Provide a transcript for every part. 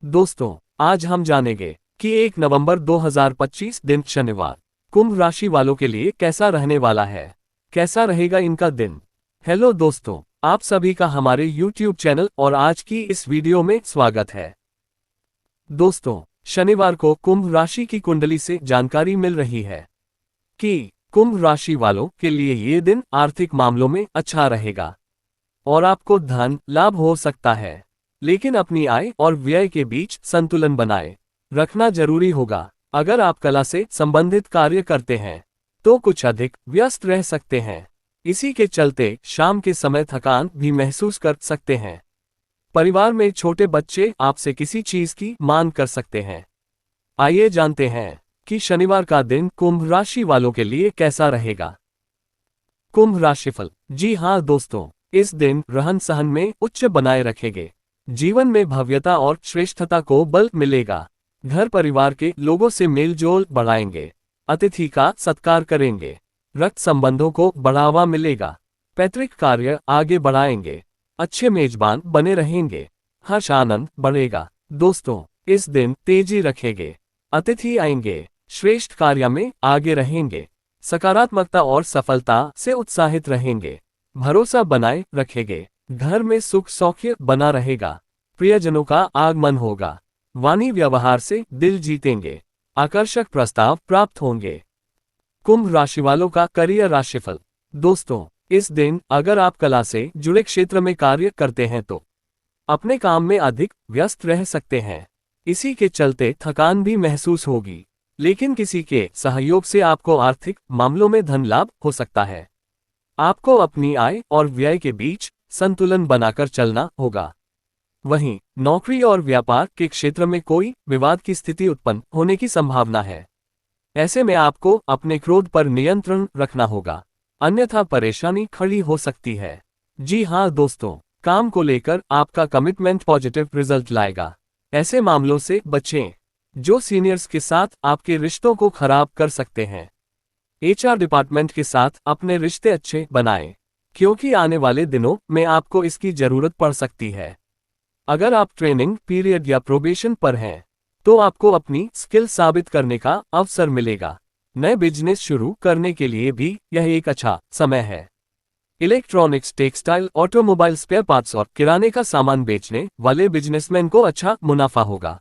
दोस्तों, आज हम जानेंगे कि 1 नवंबर 2025 दिन शनिवार कुंभ राशि वालों के लिए कैसा रहने वाला है। कैसा रहेगा इनका दिन। हेलो दोस्तों, आप सभी का हमारे YouTube चैनल और आज की इस वीडियो में स्वागत है। दोस्तों, शनिवार को कुंभ राशि की कुंडली से जानकारी मिल रही है कि कुंभ राशि वालों के लिए ये दिन आर्थिक मामलों में अच्छा रहेगा और आपको धन लाभ हो सकता है, लेकिन अपनी आय और व्यय के बीच संतुलन बनाए रखना जरूरी होगा। अगर आप कला से संबंधित कार्य करते हैं तो कुछ अधिक व्यस्त रह सकते हैं। इसी के चलते शाम के समय थकान भी महसूस कर सकते हैं। परिवार में छोटे बच्चे आपसे किसी चीज की मांग कर सकते हैं। आइए जानते हैं कि शनिवार का दिन कुंभ राशि वालों के लिए कैसा रहेगा। कुंभ राशिफल। जी हाँ दोस्तों, इस दिन रहन सहन में उच्च बनाए रखेंगे। जीवन में भव्यता और श्रेष्ठता को बल मिलेगा। घर परिवार के लोगों से मेलजोल बढ़ाएंगे। अतिथि का सत्कार करेंगे। रक्त संबंधों को बढ़ावा मिलेगा। पैतृक कार्य आगे बढ़ाएंगे। अच्छे मेजबान बने रहेंगे। हर्ष आनंद बढ़ेगा। दोस्तों, इस दिन तेजी रखेंगे। अतिथि आएंगे। श्रेष्ठ कार्य में आगे रहेंगे। सकारात्मकता और सफलता से उत्साहित रहेंगे। भरोसा बनाए रखेंगे। घर में सुख सौख्य बना रहेगा। प्रियजनों का आगमन होगा। वाणी व्यवहार से दिल जीतेंगे। आकर्षक प्रस्ताव प्राप्त होंगे। कुंभ राशि वालों का करियर राशिफल। दोस्तों, इस दिन अगर आप कला से जुड़े क्षेत्र में कार्य करते हैं तो अपने काम में अधिक व्यस्त रह सकते हैं। इसी के चलते थकान भी महसूस होगी, लेकिन किसी के सहयोग से आपको आर्थिक मामलों में धन लाभ हो सकता है। आपको अपनी आय और व्यय के बीच संतुलन बनाकर चलना होगा। वहीं नौकरी और व्यापार के क्षेत्र में कोई विवाद की स्थिति उत्पन्न होने की संभावना है। ऐसे में आपको अपने क्रोध पर नियंत्रण रखना होगा, अन्यथा परेशानी खड़ी हो सकती है। जी हाँ दोस्तों, काम को लेकर आपका कमिटमेंट पॉजिटिव रिजल्ट लाएगा। ऐसे मामलों से बचें जो सीनियर्स के साथ आपके रिश्तों को खराब कर सकते हैं। HR डिपार्टमेंट के साथ अपने रिश्ते अच्छे बनाएं, क्योंकि आने वाले दिनों में आपको इसकी जरूरत पड़ सकती है। अगर आप ट्रेनिंग पीरियड या प्रोबेशन पर हैं, तो आपको अपनी स्किल साबित करने का अवसर मिलेगा। नए बिजनेस शुरू करने के लिए भी यह एक अच्छा समय है। Electronics, textile, automobile spare parts और किराने का सामान बेचने वाले बिजनेसमैन को अच्छा मुनाफा होगा।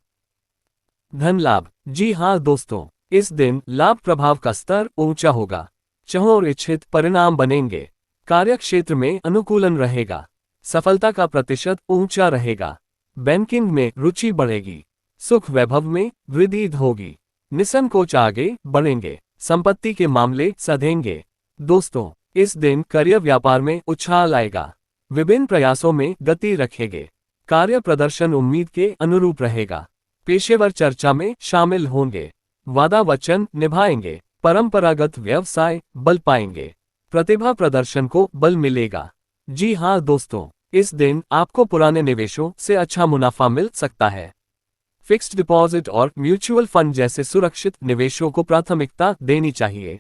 धन लाभ। जी हाँ दोस्तों, इस दिन लाभ प्रभाव का स्तर ऊंचा होगा। चाहों और इच्छित परिणाम बनेंगे। कार्य क्षेत्र में अनुकूलन रहेगा। सफलता का प्रतिशत ऊंचा रहेगा। बैंकिंग में रुचि बढ़ेगी। सुख वैभव में वृद्धि होगी। निसंकोच आगे बढ़ेंगे। संपत्ति के मामले सधेंगे। दोस्तों, इस दिन करियर व्यापार में उछाल आएगा। विभिन्न प्रयासों में गति रखेंगे। कार्य प्रदर्शन उम्मीद के अनुरूप रहेगा। पेशेवर चर्चा में शामिल होंगे। वादा वचन निभाएंगे। परंपरागत व्यवसाय बल पाएंगे। प्रतिभा प्रदर्शन को बल मिलेगा। जी हाँ दोस्तों, इस दिन आपको पुराने निवेशों से अच्छा मुनाफा मिल सकता है। फिक्स्ड डिपॉजिट और म्यूचुअल फंड जैसे सुरक्षित निवेशों को प्राथमिकता देनी चाहिए।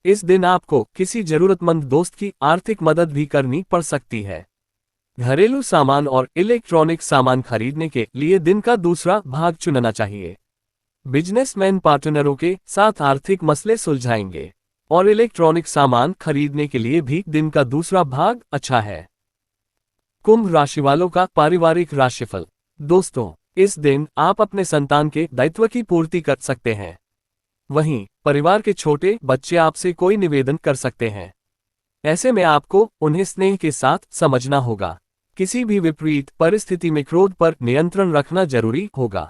इस दिन आपको किसी जरूरतमंद दोस्त की आर्थिक मदद भी करनी पड़ सकती है। घरेलू सामान और इलेक्ट्रॉनिक सामान खरीदने के लिए दिन का दूसरा भाग चुनना चाहिए। बिजनेसमैन पार्टनरों के साथ आर्थिक मसले सुलझाएंगे और इलेक्ट्रॉनिक सामान खरीदने के लिए भी दिन का दूसरा भाग अच्छा है। कुंभ राशि वालों का पारिवारिक राशिफल। दोस्तों, इस दिन आप अपने संतान के दायित्व की पूर्ति कर सकते हैं। वहीं परिवार के छोटे बच्चे आपसे कोई निवेदन कर सकते हैं। ऐसे में आपको उन्हें स्नेह के साथ समझना होगा। किसी भी विपरीत परिस्थिति में क्रोध पर नियंत्रण रखना जरूरी होगा।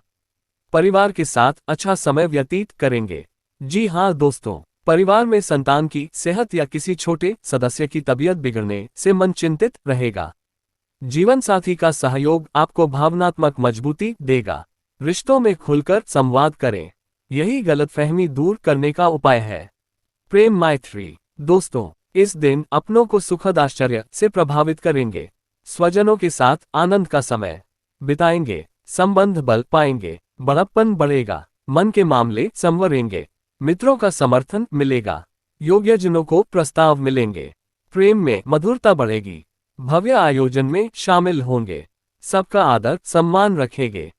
परिवार के साथ अच्छा समय व्यतीत करेंगे। जी हाँ दोस्तों, परिवार में संतान की सेहत या किसी छोटे सदस्य की तबीयत बिगड़ने से मन चिंतित रहेगा। जीवन साथी का सहयोग आपको भावनात्मक मजबूती देगा। रिश्तों में खुलकर संवाद करें, यही गलतफहमी दूर करने का उपाय है। प्रेम मैत्री। दोस्तों, इस दिन अपनों को सुखद आश्चर्य से प्रभावित करेंगे। स्वजनों के साथ आनंद का समय बिताएंगे। संबंध बल पाएंगे। बड़प्पन बढ़ेगा। मन के मामले संवरेंगे। मित्रों का समर्थन मिलेगा। योग्यजनों को प्रस्ताव मिलेंगे। प्रेम में मधुरता बढ़ेगी। भव्य आयोजन में शामिल होंगे। सबका आदर सम्मान रखेंगे।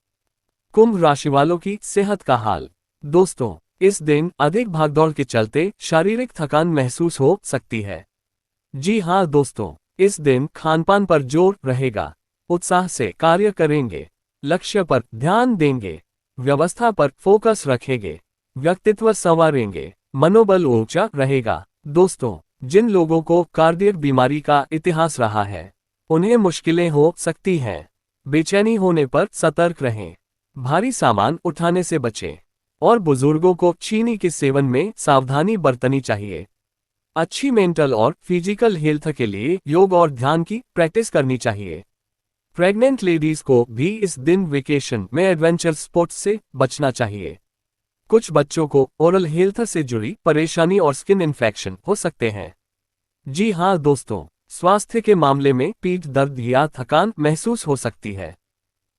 कुंभ राशि वालों की सेहत का हाल। दोस्तों, इस दिन अधिक भागदौड़ के चलते शारीरिक थकान महसूस हो सकती है। जी हाँ दोस्तों, इस दिन खानपान पर जोर रहेगा। उत्साह से कार्य करेंगे, लक्ष्य पर ध्यान देंगे, व्यवस्था पर फोकस रखेंगे, व्यक्तित्व संवारेंगे, मनोबल ऊंचा रहेगा। दोस्तों, जिन लोगों को कार्डियक बीमारी का इतिहास रहा है, उन्हें मुश्किलें हो सकती हैं। बेचैनी होने पर सतर्क रहें, भारी सामान उठाने से बचें और बुजुर्गों को चीनी के सेवन में सावधानी बरतनी चाहिए। अच्छी मेंटल और फिजिकल हेल्थ के लिए योग और ध्यान की प्रैक्टिस करनी चाहिए। प्रेग्नेंट लेडीज को भी इस दिन वेकेशन में एडवेंचर स्पोर्ट्स से बचना चाहिए। कुछ बच्चों को ओरल हेल्थ से जुड़ी परेशानी और स्किन इन्फेक्शन हो सकते हैं। जी हाँ दोस्तों, स्वास्थ्य के मामले में पीठ दर्द या थकान महसूस हो सकती है।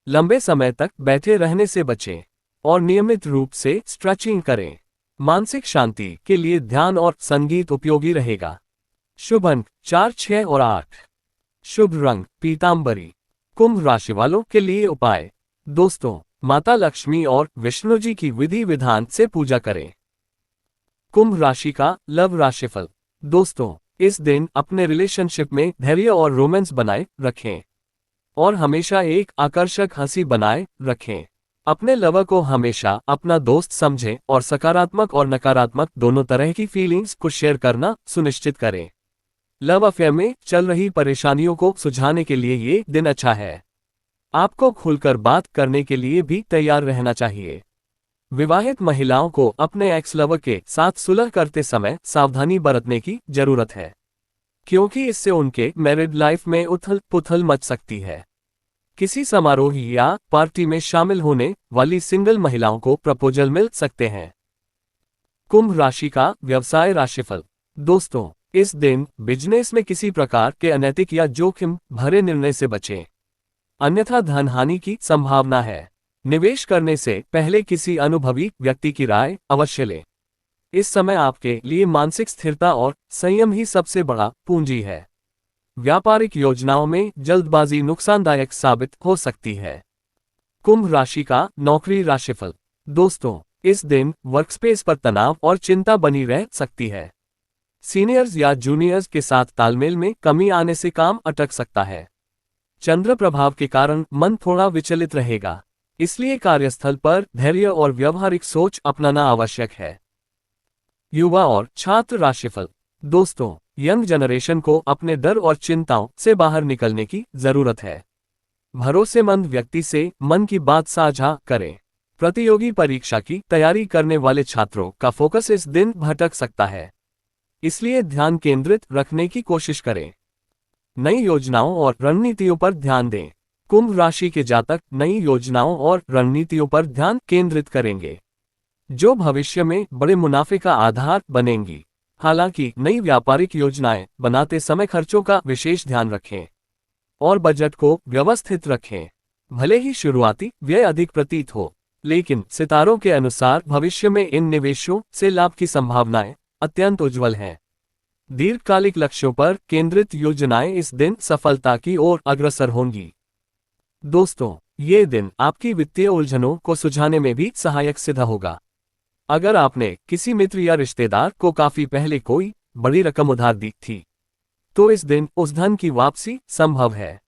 लंबे समय तक बैठे रहने से बचें और नियमित रूप से स्ट्रेचिंग करें। मानसिक शांति के लिए ध्यान और संगीत उपयोगी रहेगा। शुभ अंक 4, 6 और 8। शुभ रंग पीतांबरी। कुंभ राशि वालों के लिए उपाय। दोस्तों, माता लक्ष्मी और विष्णु जी की विधि विधान से पूजा करें। कुंभ राशि का लव राशिफल। दोस्तों, इस दिन अपने रिलेशनशिप में धैर्य और रोमांस बनाए रखें और हमेशा एक आकर्षक हंसी बनाए रखें। अपने लवर को हमेशा अपना दोस्त समझें और सकारात्मक और नकारात्मक दोनों तरह की फीलिंग्स को शेयर करना सुनिश्चित करें। लव अफेयर में चल रही परेशानियों को सुलझाने के लिए ये दिन अच्छा है। आपको खुलकर बात करने के लिए भी तैयार रहना चाहिए। विवाहित महिलाओं को अपने एक्स लवर के साथ सुलह करते समय सावधानी बरतने की जरूरत है, क्योंकि इससे उनके मैरिड लाइफ में उथल पुथल मच सकती है। किसी समारोह या पार्टी में शामिल होने वाली सिंगल महिलाओं को प्रपोजल मिल सकते हैं। कुंभ राशि का व्यवसाय राशिफल। दोस्तों, इस दिन बिजनेस में किसी प्रकार के अनैतिक या जोखिम भरे निर्णय से बचें, अन्यथा धन हानि की संभावना है। निवेश करने से पहले किसी अनुभवी व्यक्ति की राय अवश्य लें। इस समय आपके लिए मानसिक स्थिरता और संयम ही सबसे बड़ा पूंजी है। व्यापारिक योजनाओं में जल्दबाजी नुकसानदायक साबित हो सकती है। कुंभ राशि का नौकरी राशिफल। दोस्तों, इस दिन वर्कस्पेस पर तनाव और चिंता बनी रह सकती है। सीनियर्स या जूनियर्स के साथ तालमेल में कमी आने से काम अटक सकता है। चंद्र प्रभाव के कारण मन थोड़ा विचलित रहेगा, इसलिए कार्यस्थल पर धैर्य और व्यावहारिक सोच अपनाना आवश्यक है। युवा और छात्र राशिफल। दोस्तों, यंग जनरेशन को अपने डर और चिंताओं से बाहर निकलने की जरूरत है। भरोसेमंद व्यक्ति से मन की बात साझा करें। प्रतियोगी परीक्षा की तैयारी करने वाले छात्रों का फोकस इस दिन भटक सकता है, इसलिए ध्यान केंद्रित रखने की कोशिश करें। नई योजनाओं और रणनीतियों पर ध्यान दें। कुंभ राशि के जातक नई योजनाओं और रणनीतियों पर ध्यान केंद्रित करेंगे, जो भविष्य में बड़े मुनाफे का आधार बनेंगी। हालांकि नई व्यापारिक योजनाएं बनाते समय खर्चों का विशेष ध्यान रखें और बजट को व्यवस्थित रखें। भले ही शुरुआती व्यय अधिक प्रतीत हो, लेकिन सितारों के अनुसार भविष्य में इन निवेशों से लाभ की संभावनाएं अत्यंत उज्जवल हैं। दीर्घकालिक लक्ष्यों पर केंद्रित योजनाएं इस दिन सफलता की ओर अग्रसर होंगी। दोस्तों, ये दिन आपकी वित्तीय उलझनों को सुलझाने में भी सहायक सिद्ध होगा। अगर आपने किसी मित्र या रिश्तेदार को काफी पहले कोई बड़ी रकम उधार दी थी, तो इस दिन उस धन की वापसी संभव है।